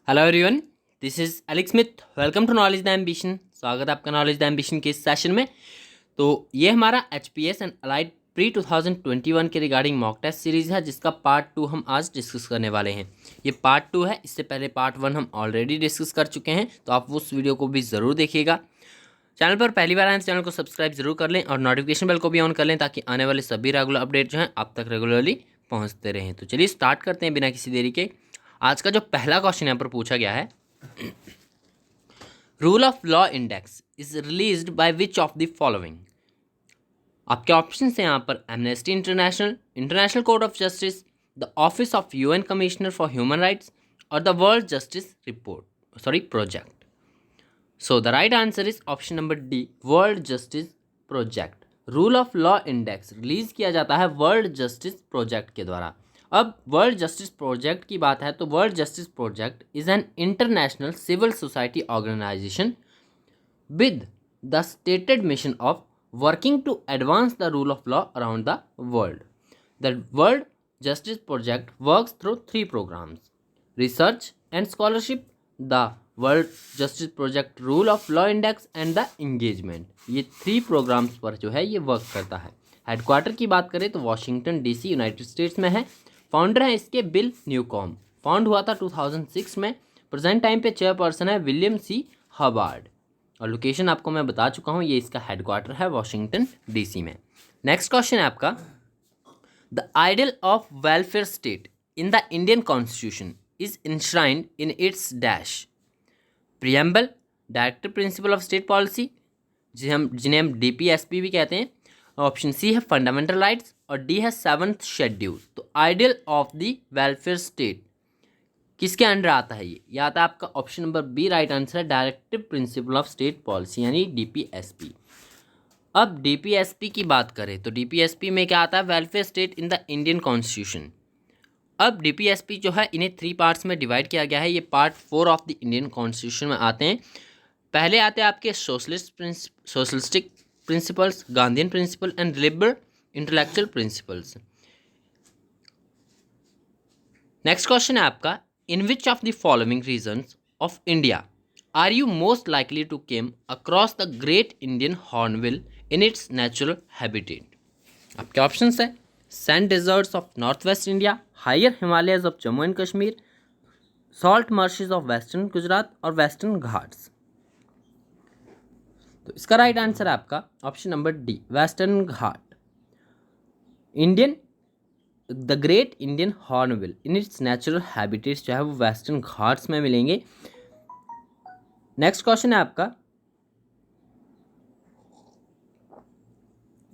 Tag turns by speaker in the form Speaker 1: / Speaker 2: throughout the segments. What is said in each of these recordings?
Speaker 1: Hello everyone, this is Alex Smith. Welcome to knowledge the ambition. स्वागत है आपका knowledge the ambition के इस सेशन में। तो ये हमारा H P S and allied pre 2021 के रिगार्डिंग मॉक टेस्ट सीरीज़ है, जिसका पार्ट 2 हम आज डिस्कस करने वाले हैं। ये पार्ट 2 है, इससे पहले पार्ट 1 हम ऑलरेडी डिस्कस कर चुके हैं, तो आप उस वीडियो को भी ज़रूर देखिएगा। चैनल पर पहली बार आए तो चैनल को सब्सक्राइब जरूर कर लें और नोटिफिकेशन बेल को भी ऑन कर लें, ताकि आने वाले सभी रेगुलर अपडेट जो हैं आप तक रेगुलरली पहुँचते रहें। तो चलिए स्टार्ट करते हैं बिना किसी देरी के। आज का जो पहला क्वेश्चन यहाँ पर पूछा गया है, rule of law index is released by which of the following. आपके ऑप्शन हैं यहाँ पर Amnesty International, International Court of Justice, the office of UN commissioner for human rights और the World justice Project. So the right answer is option number D, World justice Project. Rule of law index release किया जाता है world justice project के द्वारा। अब world justice project की बात है तो world justice project is an international civil society organization with the stated mission of working to advance the rule of law around the world. The World Justice Project works through three programs: research and scholarship, the World Justice Project Rule of Law Index and the Engagement। ये three programmes पर जो है ये work करता है। Headquarter की बात करें तो वॉशिंगटन डीसी यूनाइटेड स्टेट्स में है। फाउंडर हैं इसके बिल न्यूकॉम। फाउंड हुआ था 2006 में। प्रेजेंट टाइम पे चेयरपर्सन है विलियम सी हबार्ड। और लोकेशन आपको मैं बता चुका हूँ, ये इसका हेडक्वार्टर है वॉशिंगटन डीसी में। नेक्स्ट क्वेश्चन है आपका, the ideal of welfare state in the Indian constitution is enshrined in its dash. Preamble, directive principle of state policy, जिन्हें हम डीपीएसपी भी कहते हैं। ऑप्शन सी है फंडामेंटल राइट्स और डी है 7th शेड्यूल। तो ideal of the welfare state किसके अंडर आता है? ये आता है आपका option number B, right answer है directive principle of state policy यानी डीपीएसपी। अब डीपीएसपी की बात करें तो डीपीएसपी में क्या आता है? Welfare state in the Indian constitution. अब डीपीएसपी जो है इन्हें 3 पार्ट्स में डिवाइड किया गया है। ये part 4 of the Indian constitution में आते हैं। पहले आते हैं आपके socialistic principles, Gandhian principle and liberal intellectual principles. Next question है आपका, in which of the following regions of India are you most likely to come across the Great Indian Hornbill in its natural habitat? आपके options है sand deserts of north west India, higher Himalayas of Jammu and Kashmir, salt marshes of western Gujarat और western Ghats. तो इसका right answer है आपका option number D, western Ghat. Indian the great Indian hornbill in its natural habitats जो है वो वेस्टर्न घाट्स में मिलेंगे। नेक्स्ट क्वेश्चन है आपका,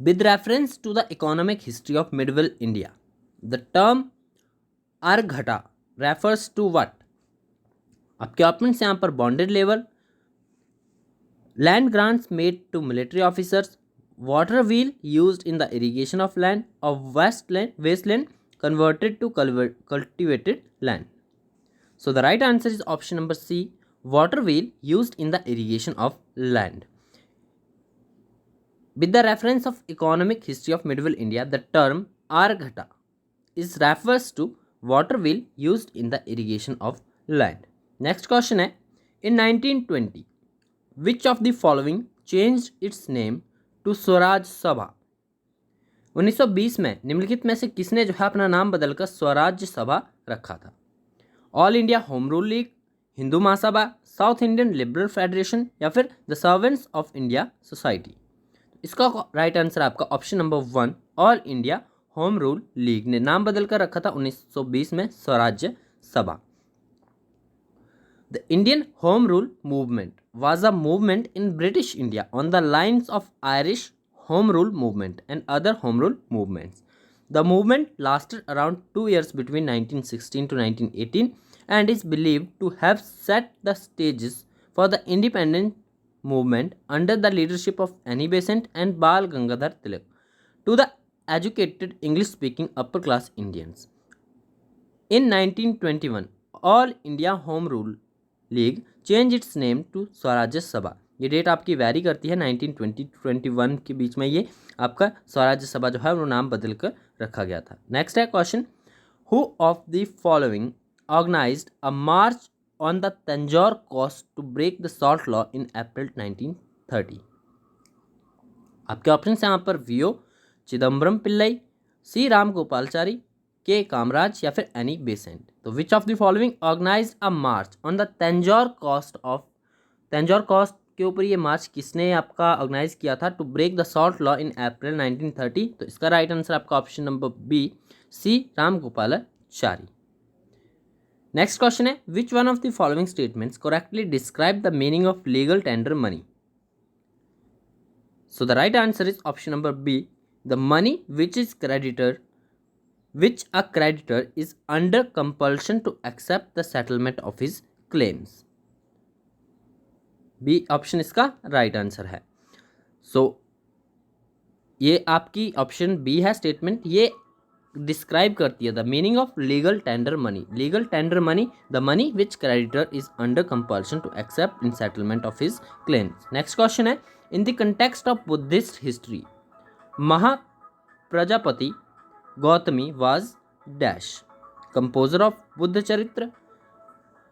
Speaker 1: with reference to the economic history of medieval India the term araghatta refers to what. आपके ऑप्शंस यहाँ पर बॉन्डेड लेवल, land grants made to military officers, water wheel used in the irrigation of land, of wasteland converted to cultivated land. So the right answer is option number C, water wheel used in the irrigation of land. With the reference of economic history of medieval India, the term arghata is refers to water wheel used in the irrigation of land. Next question है, in 1920 which of the following changed its name to Swaraj Sabha. 1920 में निम्नलिखित में से किसने जो है अपना नाम बदलकर स्वराज्य सभा रखा था? All India Home Rule League, Hindu Mahasabha, South Indian Liberal Federation या फिर the Servants of India Society. इसका राइट आंसर आपका option number 1, All India Home Rule League ने नाम बदलकर रखा था 1920 में स्वराज्य सभा। The Indian Home Rule movement was a movement in British India on the lines of Irish Home Rule movement and other home rule movements. The movement lasted around 2 years between 1916 to 1918 and is believed to have set the stages for the independent movement under the leadership of Annie Besant and Bal Gangadhar Tilak to the educated English-speaking upper-class Indians. In 1921, All India Home Rule league change its name to Swarajya Sabha. ये date आपकी vary करती है, 1920-21 के बीच में ये आपका स्वराज्य सभा जो है वो नाम बदल कर रखा गया था। नेक्स्ट है question, who of the following organized a march on the Tanjore coast to break the salt law in April 1930? आपके ऑप्शन है यहाँ पर V O Chidambaram Pillai, C Ram Gopalachari, K Kamaraj या फिर एनी बेसेंट। तो which of the following organized a march on the Tanjore coast के ऊपर ये मार्च किसने आपका ऑर्गेनाइज किया था to break the salt law in April 1930? तो इसका राइट आंसर आपका option number B C Ram Gopalachari. Next question है which one of the following statements correctly describe the meaning of legal tender money? So the right answer is option number B. The money which a creditor is under compulsion to accept the settlement of his claims. B option इसका right answer है। So ये आपकी option B है statement, ये describe करती है the meaning of legal tender money. Legal tender money the money which creditor is under compulsion to accept in settlement of his claims. Next question है in the context of Buddhist history Mahaprajapati Gautami was dash composer of Buddha Charitra,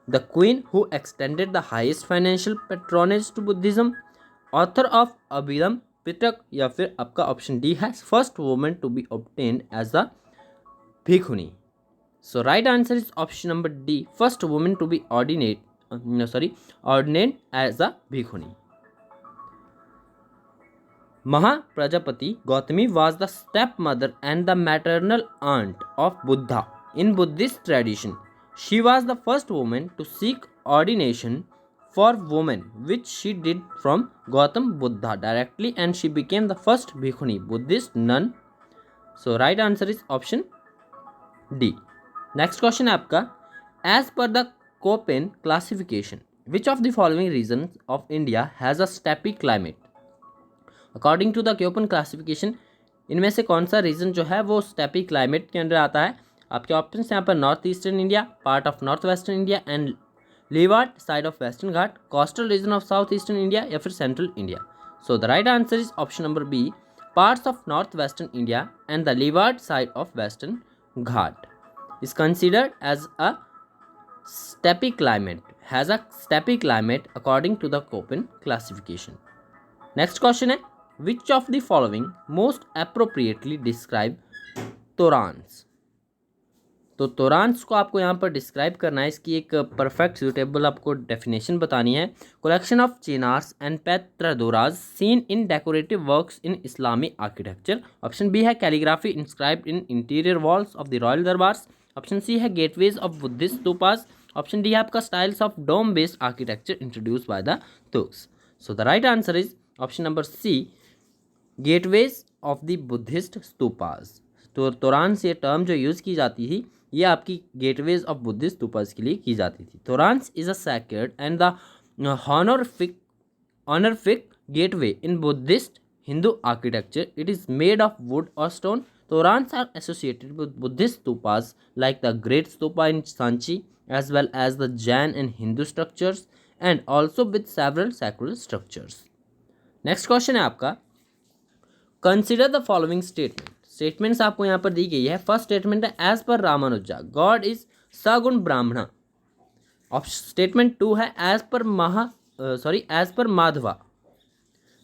Speaker 1: the queen who extended the highest financial patronage to Buddhism, author of Abhidhamma Pitaka या फिर आपका option D है first woman to be obtained as a bhikkhuni. So right answer is option number D first woman to be ordained as a bhikkhuni. Mahaprajapati Gautami was the stepmother and the maternal aunt of Buddha. In Buddhist tradition, she was the first woman to seek ordination for women, which she did from Gautam Buddha directly, and she became the first Bhikkhuni, Buddhist nun. So, right answer is option D. Next question है आपका as per the Köppen classification, which of the following regions of India has a steppe climate? According to the Koppen classification इनमें से कौन सा reason जो है वो steppe climate के अंदर आता है? आपके ऑप्शन यहाँ पर north eastern India, part of north western India and leeward side of western Ghat, coastal region of south eastern India या फिर central India. So the right answer is option number B parts of north western India and the leeward side of western Ghat is considered as a steppe climate according to the Köppen classification. Next question है which of the following most appropriately describe torrents? तो torrents को आपको यहाँ पर describe करना है, इसकी एक परफेक्ट सूटेबल आपको डेफिनेशन बतानी है। Collection of chinars and pietra duras seen in decorative works इन इस्लामी आर्किटेक्चर। ऑप्शन बी है calligraphy inscribed in interior walls of the royal durbars. Option C है gateways of Buddhist stupas. Option D है आपका styles of dome based architecture introduce by the Turks. So the right answer is option number C gateways of the Buddhist stupas. तो तोरांस ये term जो use की जाती थी ये आपकी गेटवेज ऑफ बुद्धिस्ट स्तूपास के लिए की जाती थी। Toranas is a sacred and the honorific gateway in Buddhist Hindu architecture. It is made of wood or stone. Torans are associated with Buddhist stupas like the Great Stupa in Sanchi as well as the Jain and Hindu structures and also with several sacred structures. Next question है आपका Consider the following statement. Statements आपको यहाँ पर दी गई है। First statement है as per Ramanuja God is सगुण ब्राह्मण। स्टेटमेंट 2 है as per Madhava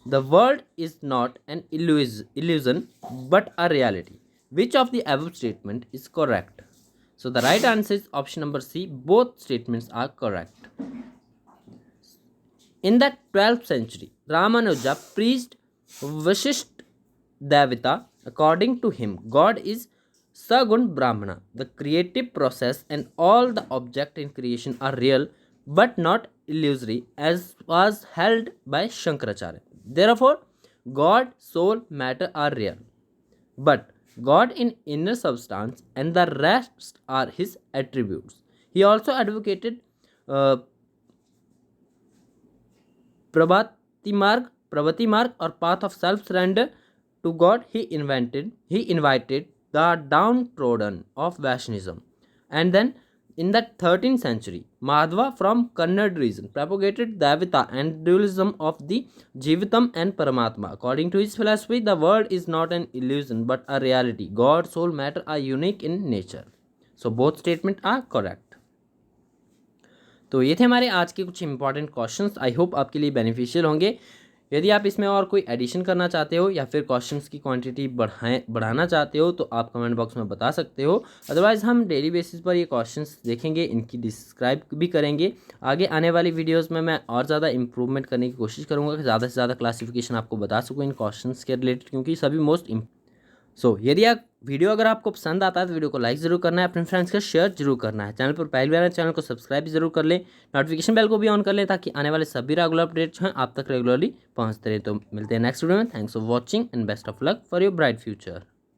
Speaker 1: the world is not an illusion but a reality. Which of the above statement is correct? So the right answer is option number C. Both statements are correct. In the 12th century, Ramanuja preached Vishishta Devata. According to him, God is Sagun Brahmana. The creative process and all the objects in creation are real but not illusory, as was held by Shankaracharya. Therefore, God, soul, matter are real, but God in inner substance and the rest are His attributes. He also advocated Prabhati Marg or path of self-surrender to God. He invited the downtrodden of Vaishnavism, and then in the 13th century, Madhva from Kannada region propagated Dvaita and dualism of the Jivitam and Paramatma. According to his philosophy, the world is not an illusion but a reality. God, soul, matter are unique in nature. So both statements are correct. तो ये थे हमारे आज के कुछ important questions. I hope आपके लिए beneficial होंगे। यदि आप इसमें और कोई एडिशन करना चाहते हो या फिर क्वेश्चंस की क्वांटिटी बढ़ाना चाहते हो तो आप कमेंट बॉक्स में बता सकते हो। अदरवाइज़ हम डेली बेसिस पर ये क्वेश्चंस देखेंगे, इनकी डिस्क्राइब भी करेंगे। आगे आने वाली वीडियोस में मैं और ज़्यादा इंप्रूवमेंट करने की कोशिश करूँगा कि ज़्यादा से ज़्यादा क्लासिफिकेशन आपको बता सकूँ इन क्वेश्चंस के रिलेटेड, क्योंकि सभी मोस्ट यदि आप वीडियो अगर आपको पसंद आता है तो वीडियो को लाइक ज़रूर करना है, अपने फ्रेंड्स का शेयर जरूर करना है। चैनल पर पहली बार चैनल को सब्सक्राइब जरूर कर लें, नोटिफिकेशन बेल को भी ऑन कर लें ताकि आने वाले सभी रेगुलर अपडेट्स हैं आप तक रेगुलरली पहुंचते रहे। तो मिलते हैं नेक्स्ट वीडियो में। Thanks for watching and best of luck for your bright future.